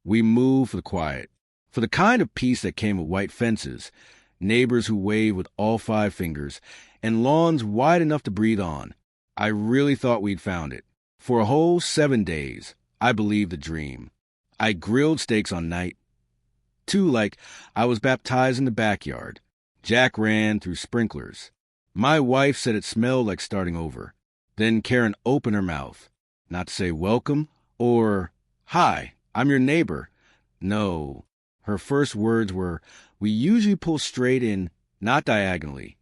We moved for the quiet, for the kind of peace that came with white fences, neighbors who waved with all 5 fingers, and lawns wide enough to breathe on. I really thought we'd found it. For a whole 7 days, I believed the dream. I grilled steaks on night 2 like I was baptized in the backyard. Jack ran through sprinklers. My wife said it smelled like starting over. Then Karen opened her mouth, not to say welcome or, "Hi, I'm your neighbor." No, her first words were, "We usually pull straight in, not diagonally."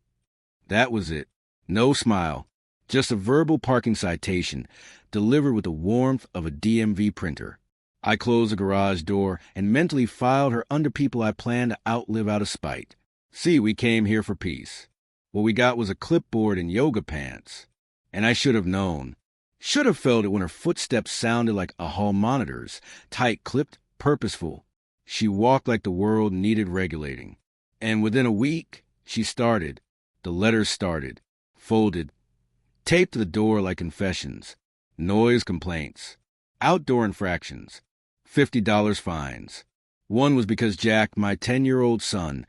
That was it. No smile, just a verbal parking citation delivered with the warmth of a DMV printer. I closed the garage door and mentally filed her under people I planned to outlive out of spite. See, we came here for peace. What we got was a clipboard and yoga pants. And I should have known. Should have felt it when her footsteps sounded like a hall monitor's, tight-clipped, purposeful. She walked like the world needed regulating. And within a week, she started. The letters started. Folded. Taped to the door like confessions. Noise complaints. Outdoor infractions. $50 fines. One was because Jack, my 10-year-old son,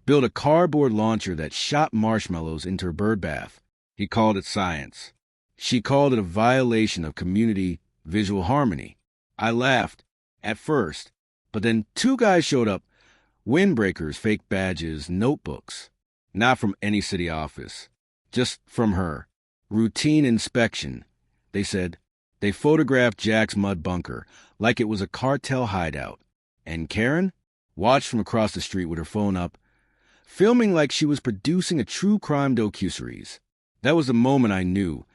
built a cardboard launcher that shot marshmallows into her bird bath. He called it science. She called it a violation of community visual harmony. I laughed, at first, but then 2 guys showed up, windbreakers, fake badges, notebooks. Not from any city office, just from her. Routine inspection, they said. They photographed Jack's mud bunker like it was a cartel hideout. And Karen watched from across the street with her phone up, filming like she was producing a true crime docuseries. That was the moment I knew.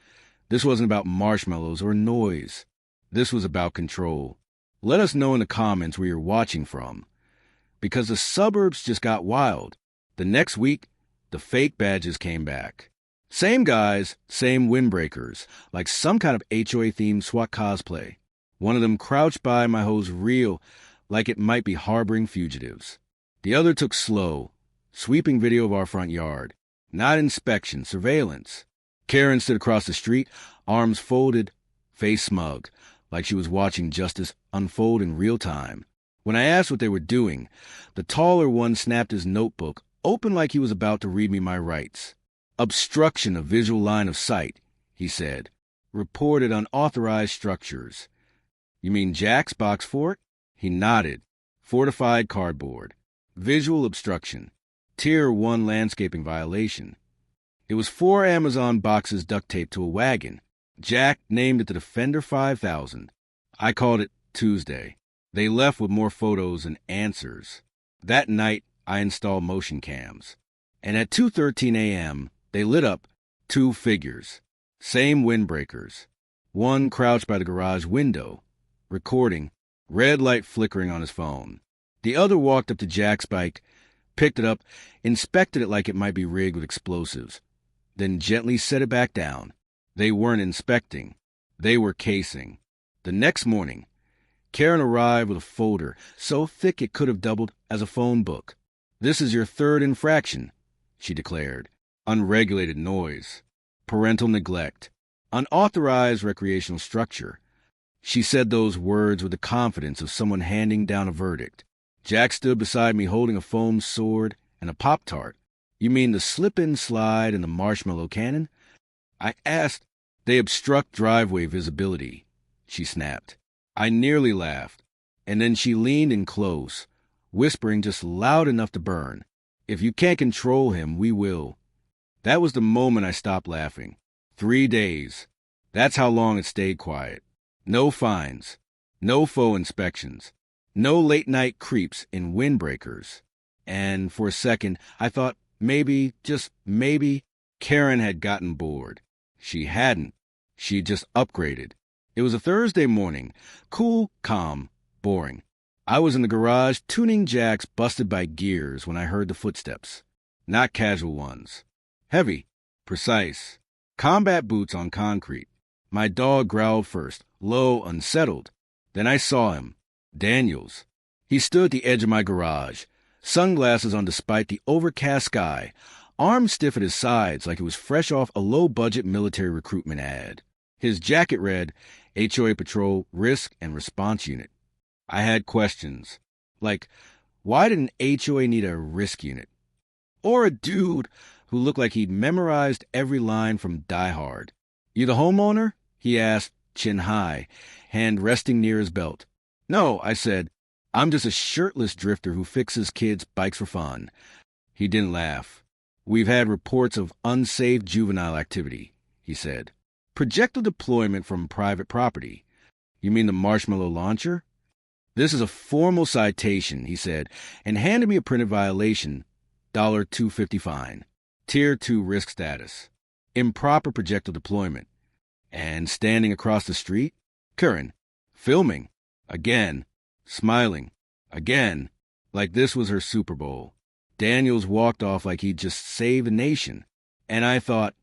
This wasn't about marshmallows or noise. This was about control. Let us know in the comments where you're watching from. Because the suburbs just got wild. The next week, the fake badges came back. Same guys, same windbreakers, like some kind of HOA-themed SWAT cosplay. One of them crouched by my hose reel like it might be harboring fugitives. The other took slow, sweeping video of our front yard. Not inspection, surveillance. Karen stood across the street, arms folded, face smug, like she was watching justice unfold in real time. When I asked what they were doing, the taller one snapped his notebook, open like he was about to read me my rights. Obstruction of visual line of sight, he said. Reported unauthorized structures. You mean Jack's box fort? He nodded. Fortified cardboard. Visual obstruction. Tier 1 landscaping violation. It was 4 Amazon boxes duct taped to a wagon. Jack named it the Defender 5000. I called it Tuesday. They left with more photos and answers. That night, I installed motion cams. And at 2:13 a.m., they lit up 2 figures. Same windbreakers. One crouched by the garage window, recording, red light flickering on his phone. The other walked up to Jack's bike, picked it up, inspected it like it might be rigged with explosives, then gently set it back down. They weren't inspecting. They were casing. The next morning, Karen arrived with a folder so thick it could have doubled as a phone book. "This is your 3rd infraction," she declared. Unregulated noise, parental neglect, unauthorized recreational structure. She said those words with the confidence of someone handing down a verdict. Jack stood beside me holding a foam sword and a Pop-Tart. "You mean the slip-in slide and the marshmallow cannon?" I asked. "They obstruct driveway visibility," she snapped. I nearly laughed, and then she leaned in close, whispering just loud enough to burn. "If you can't control him, we will." That was the moment I stopped laughing. 3 days. That's how long it stayed quiet. No fines. No faux inspections. No late-night creeps in windbreakers. And for a second, I thought maybe, just maybe, Karen had gotten bored. She hadn't. She'd just upgraded. It was a Thursday morning. Cool, calm, boring. I was in the garage tuning Jack's busted by gears when I heard the footsteps. Not casual ones. Heavy, precise. Combat boots on concrete. My dog growled first, low, unsettled. Then I saw him. Daniels. He stood at the edge of my garage, sunglasses on despite the overcast sky, arms stiff at his sides like he was fresh off a low-budget military recruitment ad. His jacket read, HOA Patrol Risk and Response Unit. I had questions. Like, why did an HOA need a risk unit? Or a dude who looked like he'd memorized every line from Die Hard. You the homeowner? He asked, chin high, hand resting near his belt. No, I said. I'm just a shirtless drifter who fixes kids' bikes for fun. He didn't laugh. We've had reports of unsafe juvenile activity, he said. Projectile deployment from private property. You mean the marshmallow launcher? This is a formal citation, he said, and handed me a printed violation, $2.50 fine. Tier 2 risk status. Improper projectile deployment. And standing across the street? Curran. Filming. Again. Smiling. Again. Like this was her Super Bowl. Daniels walked off like he'd just saved the nation. And I thought,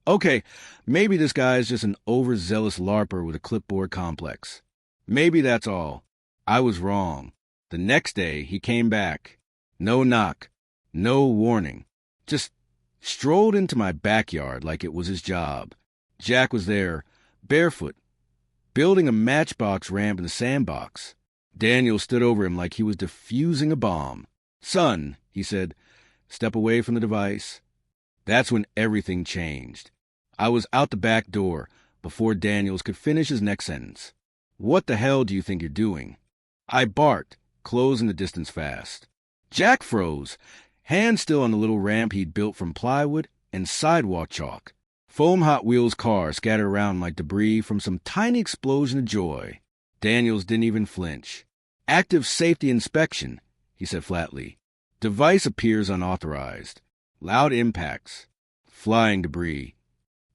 okay, maybe this guy is just an overzealous LARPer with a clipboard complex. Maybe that's all. I was wrong. The next day, he came back. No knock. No warning. Just strolled into my backyard like it was his job. Jack was there, barefoot, building a matchbox ramp in the sandbox. Daniel stood over him like he was defusing a bomb. Son, he said, step away from the device. That's when everything changed. I was out the back door before Daniels could finish his next sentence. What the hell do you think you're doing? I barked, closing the distance fast. Jack froze, hand still on the little ramp he'd built from plywood and sidewalk chalk. Foam Hot Wheels car scattered around like debris from some tiny explosion of joy. Daniels didn't even flinch. Active safety inspection, he said flatly. Device appears unauthorized. Loud impacts. Flying debris.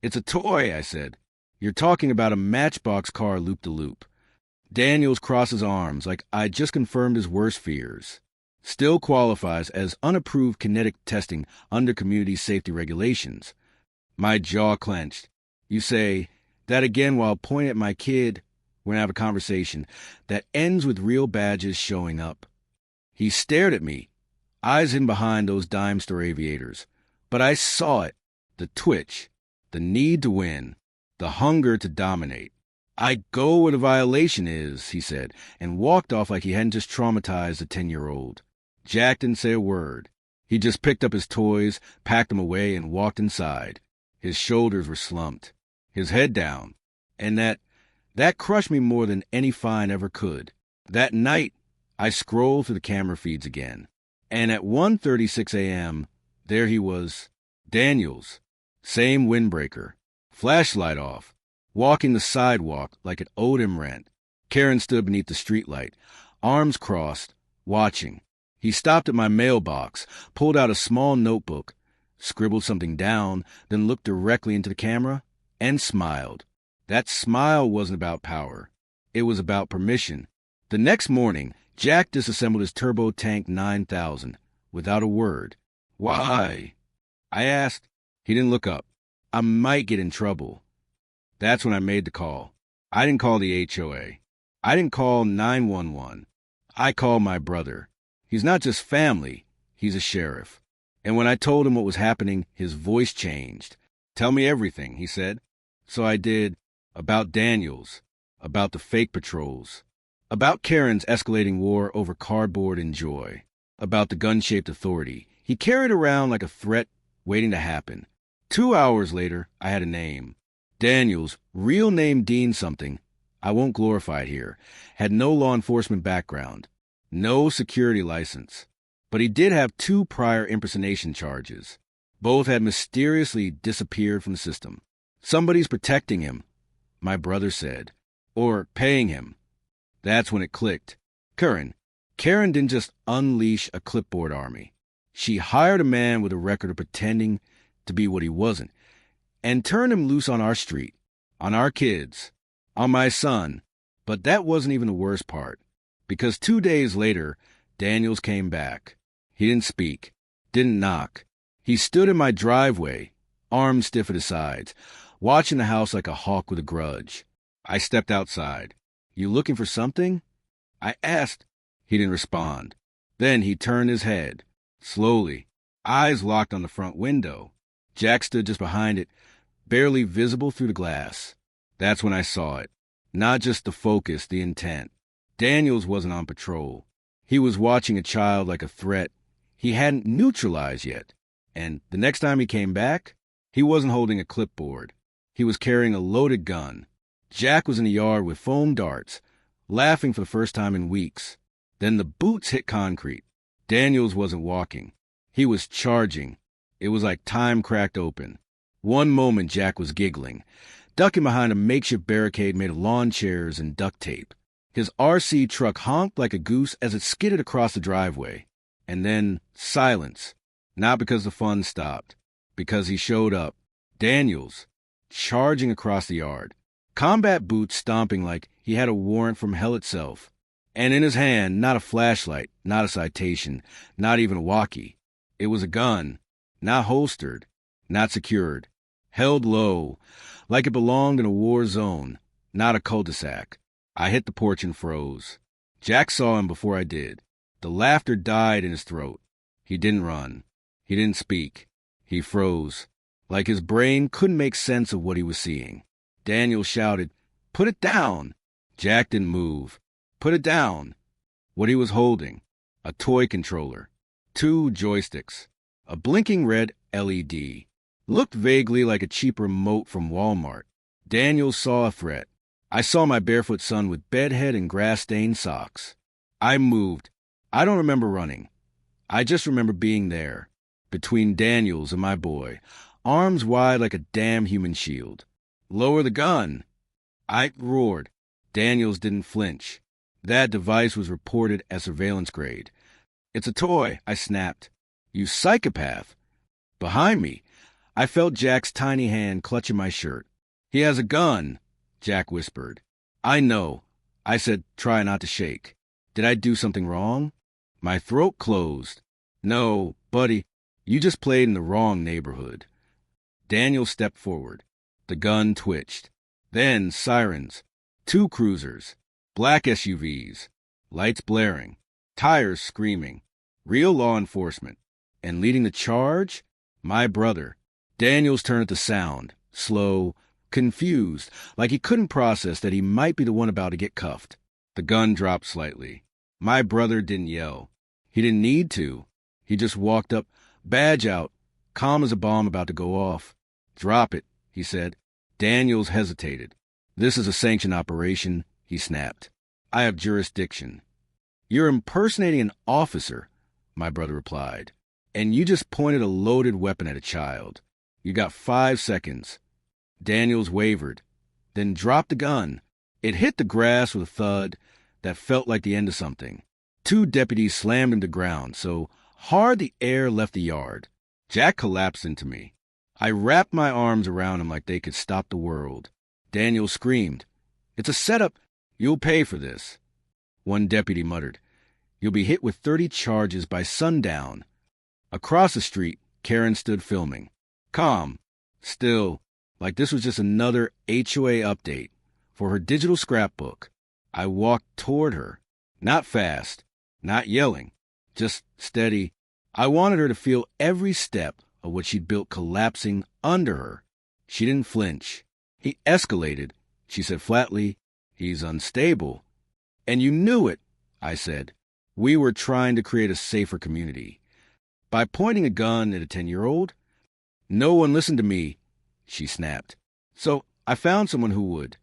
It's a toy, I said. You're talking about a matchbox car loop-de-loop. Daniels crossed his arms like I'd just confirmed his worst fears. Still qualifies as unapproved kinetic testing under community safety regulations. My jaw clenched. You say that again while pointing at my kid. We're going to have a conversation that ends with real badges showing up. He stared at me, eyes in behind those dime store aviators. But I saw it, the twitch, the need to win, the hunger to dominate. I go where the violation is, he said, and walked off like he hadn't just traumatized a 10-year-old. Jack didn't say a word. He just picked up his toys, packed them away, and walked inside. His shoulders were slumped, his head down, and that crushed me more than any fine ever could. That night, I scrolled through the camera feeds again, and at 1:36 a.m., there he was, Daniels, same windbreaker, flashlight off, walking the sidewalk like it owed him rent. Karen stood beneath the streetlight, arms crossed, watching. He stopped at my mailbox, pulled out a small notebook, scribbled something down, then looked directly into the camera and smiled. That smile wasn't about power. It was about permission. The next morning, Jack disassembled his Turbo Tank 9000 without a word. Why? I asked. He didn't look up. I might get in trouble. That's when I made the call. I didn't call the HOA. I didn't call 911. I called my brother. He's not just family, he's a sheriff. And when I told him what was happening, his voice changed. Tell me everything, he said. So I did. About Daniels. About the fake patrols. About Karen's escalating war over cardboard and joy. About the gun-shaped authority he carried around like a threat waiting to happen. 2 hours later, I had a name. Daniels, real name Dean something, I won't glorify it here, had no law enforcement background, no security license. But he did have 2 prior impersonation charges. Both had mysteriously disappeared from the system. Somebody's protecting him, my brother said, or paying him. That's when it clicked. Karen didn't just unleash a clipboard army. She hired a man with a record of pretending to be what he wasn't, and turned him loose on our street, on our kids, on my son. But that wasn't even the worst part, because 2 days later, Daniels came back. He didn't speak, didn't knock. He stood in my driveway, arms stiff at his sides, watching the house like a hawk with a grudge. I stepped outside. You looking for something? I asked. He didn't respond. Then he turned his head, slowly, eyes locked on the front window. Jack stood just behind it, barely visible through the glass. That's when I saw it. Not just the focus, the intent. Daniels wasn't on patrol. He was watching a child like a threat he hadn't neutralized yet. And the next time he came back, he wasn't holding a clipboard. He was carrying a loaded gun. Jack was in the yard with foam darts, laughing for the first time in weeks. Then the boots hit concrete. Daniels wasn't walking. He was charging. It was like time cracked open. One moment Jack was giggling, ducking behind a makeshift barricade made of lawn chairs and duct tape. His RC truck honked like a goose as it skidded across the driveway. And then silence. Not because the fun stopped. Because he showed up. Daniels, charging across the yard. Combat boots stomping like he had a warrant from hell itself. And in his hand, not a flashlight, not a citation, not even a walkie. It was a gun, not holstered, not secured, held low, like it belonged in a war zone, not a cul-de-sac. I hit the porch and froze. Jack saw him before I did. The laughter died in his throat. He didn't run. He didn't speak. He froze, like his brain couldn't make sense of what he was seeing. Daniel shouted, "Put it down!" Jack didn't move. Put it down. What he was holding, a toy controller, 2 joysticks, a blinking red LED, looked vaguely like a cheap remote from Walmart. Daniel saw a threat. I saw my barefoot son with bedhead and grass-stained socks. I moved. I don't remember running. I just remember being there, between Daniels and my boy, arms wide like a damn human shield. "Lower the gun!" I roared. Daniels didn't flinch. That device was reported as surveillance grade. "It's a toy," I snapped. "You psychopath." Behind me, I felt Jack's tiny hand clutching my shirt. "He has a gun," Jack whispered. "I know," I said, try not to shake. Did I do something wrong? My throat closed. "No, buddy, you just played in the wrong neighborhood." Daniel stepped forward. The gun twitched. Then sirens. 2 cruisers. Black SUVs. Lights blaring. Tires screaming. Real law enforcement. And leading the charge? My brother. Daniels turned at the sound. Slow. Confused. Like he couldn't process that he might be the one about to get cuffed. The gun dropped slightly. My brother didn't yell. He didn't need to. He just walked up, badge out, calm as a bomb about to go off. "Drop it," he said. Daniels hesitated. "This is a sanctioned operation," he snapped. "I have jurisdiction." "You're impersonating an officer," my brother replied. "And you just pointed a loaded weapon at a child. You got 5 seconds. Daniels wavered, then dropped the gun. It hit the grass with a thud that felt like the end of something. 2 deputies slammed him to ground, so hard the air left the yard. Jack collapsed into me. I wrapped my arms around him like they could stop the world. Daniel screamed, "It's a setup. You'll pay for this." One deputy muttered, "You'll be hit with 30 charges by sundown." Across the street, Karen stood filming. Calm. Still, like this was just another HOA update for her digital scrapbook. I walked toward her. Not fast. Not yelling. Just steady. I wanted her to feel every step of what she'd built collapsing under her. She didn't flinch. "He escalated," she said flatly. "He's unstable." "And you knew it," I said. "We were trying to create a safer community. By pointing a gun at a 10-year-old? No one listened to me," she snapped. "So I found someone who would."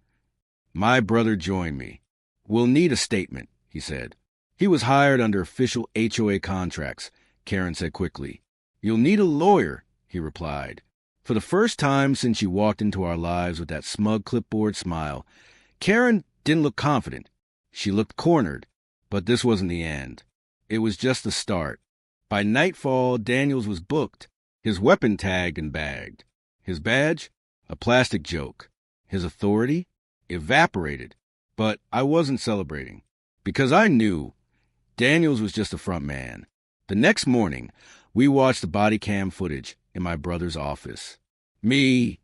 My brother joined me. "We'll need a statement," he said. He was hired under official HOA contracts, Karen said quickly. "You'll need a lawyer," he replied. For the first time since she walked into our lives with that smug clipboard smile, Karen didn't look confident. She looked cornered, but this wasn't the end. It was just the start. By nightfall, Daniels was booked, his weapon tagged and bagged. His badge? A plastic joke. His authority? Evaporated. But I wasn't celebrating, because I knew Daniels was just a front man. The next morning, we watched the body cam footage in my brother's office. Me,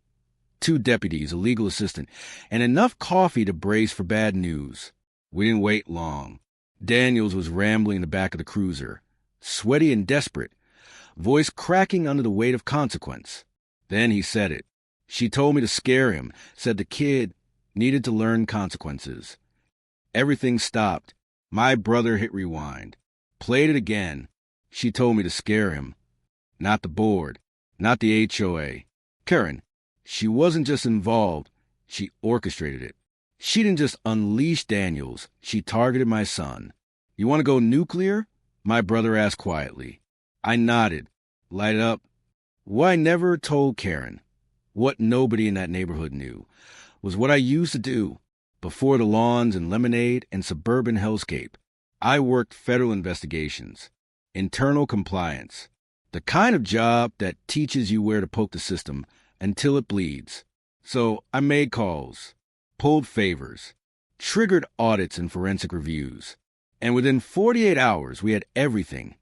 2 deputies, a legal assistant, and enough coffee to brace for bad news. We didn't wait long. Daniels was rambling in the back of the cruiser, sweaty and desperate, voice cracking under the weight of consequence. Then he said it. She told me to scare him, said the kid needed to learn consequences. Everything stopped. My brother hit rewind. Played it again. She told me to scare him. Not the board. Not the HOA. Karen, she wasn't just involved. She orchestrated it. She didn't just unleash Daniels. She targeted my son. You want to go nuclear? My brother asked quietly. I nodded. Light up. What I never told Karen, what nobody in that neighborhood knew, was what I used to do. Before the lawns and lemonade and suburban hellscape, I worked federal investigations, internal compliance, the kind of job that teaches you where to poke the system until it bleeds. So I made calls, pulled favors, triggered audits and forensic reviews. And within 48 hours, we had everything.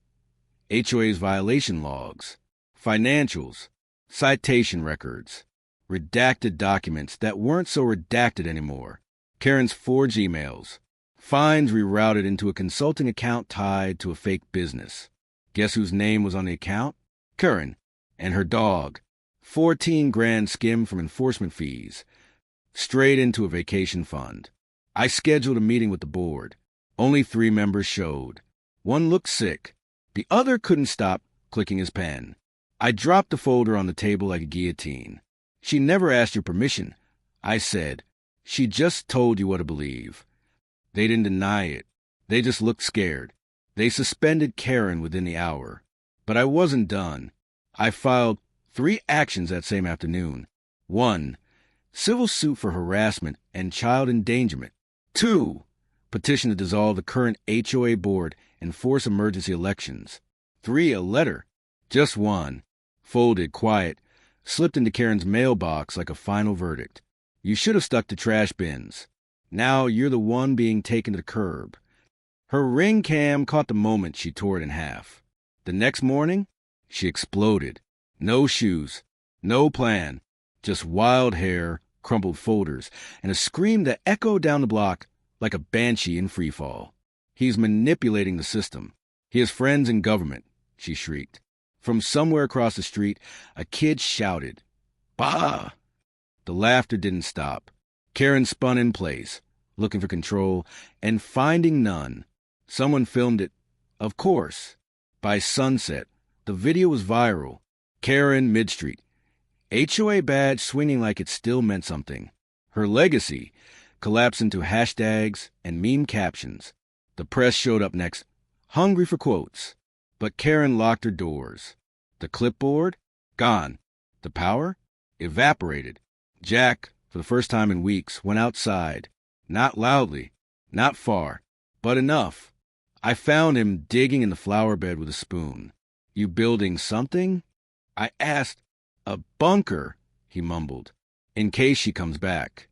HOA's violation logs, financials, citation records, redacted documents that weren't so redacted anymore, Karen's forged emails, fines rerouted into a consulting account tied to a fake business. Guess whose name was on the account? Karen and her dog. 14 grand skimmed from enforcement fees, straight into a vacation fund. I scheduled a meeting with the board. Only 3 members showed. One looked sick. The other couldn't stop clicking his pen. I dropped the folder on the table like a guillotine. She never asked your permission, I said. She just told you what to believe. They didn't deny it. They just looked scared. They suspended Karen within the hour. But I wasn't done. I filed 3 actions that same afternoon. 1, civil suit for harassment and child endangerment. 2, petition to dissolve the current HOA board and force emergency elections. 3, a letter. Just 1, folded, quiet, slipped into Karen's mailbox like a final verdict. You should have stuck to trash bins. Now you're the one being taken to the curb. Her ring cam caught the moment she tore it in half. The next morning, she exploded. No shoes, no plan, just wild hair, crumpled folders, and a scream that echoed down the block like a banshee in freefall. He's manipulating the system. He has friends in government, she shrieked. From somewhere across the street, a kid shouted, "Bah!" The laughter didn't stop. Karen spun in place, looking for control, and finding none. Someone filmed it, of course. By sunset, the video was viral. Karen mid-street. HOA badge swinging like it still meant something. Her legacy collapsed into hashtags and meme captions. The press showed up next, hungry for quotes. But Karen locked her doors. The clipboard? Gone. The power? Evaporated. Jack, for the first time in weeks, went outside. Not loudly, not far, but enough. I found him digging in the flower bed with a spoon. You building something? I asked. A bunker, he mumbled, in case she comes back.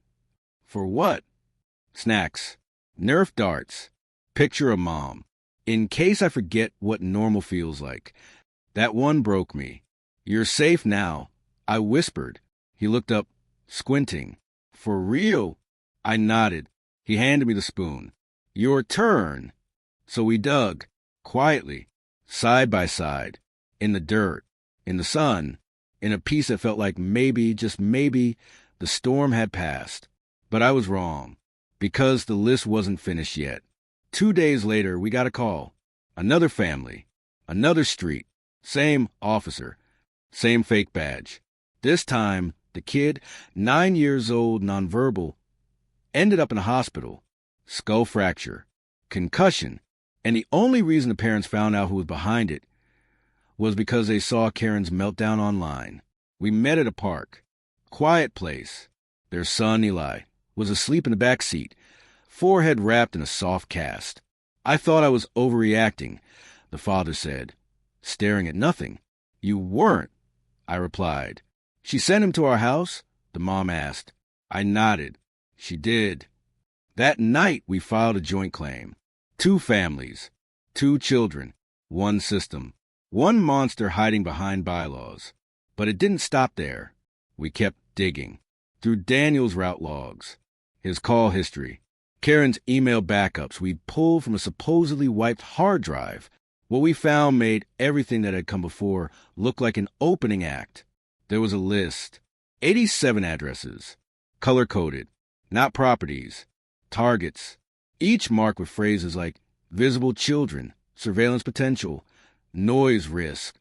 For what? Snacks. Nerf darts. Picture of Mom. In case I forget what normal feels like. That one broke me. You're safe now, I whispered. He looked up, squinting. For real? I nodded. He handed me the spoon. Your turn. So we dug, quietly, side by side, in the dirt, in the sun, in a piece that felt like maybe, just maybe, the storm had passed. But I was wrong, because the list wasn't finished yet. 2 days later, we got a call. Another family, another street, same officer, same fake badge. This time, the kid, 9 years old, nonverbal, ended up in a hospital. Skull fracture, concussion, and the only reason the parents found out who was behind it was because they saw Karen's meltdown online. We met at a park. Quiet place. Their son, Eli, was asleep in the back seat, forehead wrapped in a soft cast. I thought I was overreacting, the father said, staring at nothing. You weren't, I replied. She sent him to our house? The mom asked. I nodded. She did. That night we filed a joint claim. 2 families, 2 children, 1 system, 1 monster hiding behind bylaws. But it didn't stop there. We kept digging. Through Daniel's route logs, his call history, Karen's email backups we pulled from a supposedly wiped hard drive. What we found made everything that had come before look like an opening act. There was a list. 87 addresses. Color-coded. Not properties. Targets. Each marked with phrases like, Visible children, surveillance potential, noise risk.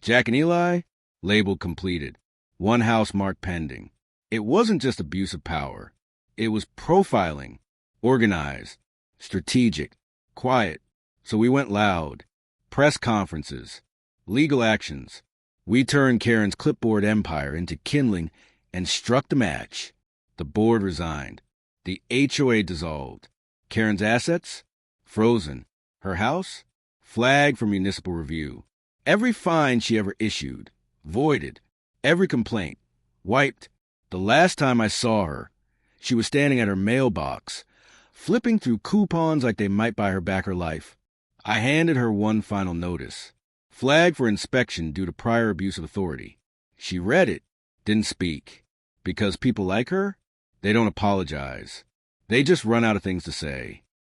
Jack and Eli, labeled completed. One house marked pending. It wasn't just abuse of power. It was profiling, organized, strategic, quiet. So we went loud. Press conferences, legal actions. We turned Karen's clipboard empire into kindling and struck the match. The board resigned. The HOA dissolved. Karen's assets? Frozen. Her house? Flagged for municipal review. Every fine she ever issued, voided. Every complaint, wiped. The last time I saw her, she was standing at her mailbox, flipping through coupons like they might buy her back her life. I handed her one final notice, flagged for inspection due to prior abuse of authority. She read it, didn't speak. Because people like her, they don't apologize. They just run out of things to say.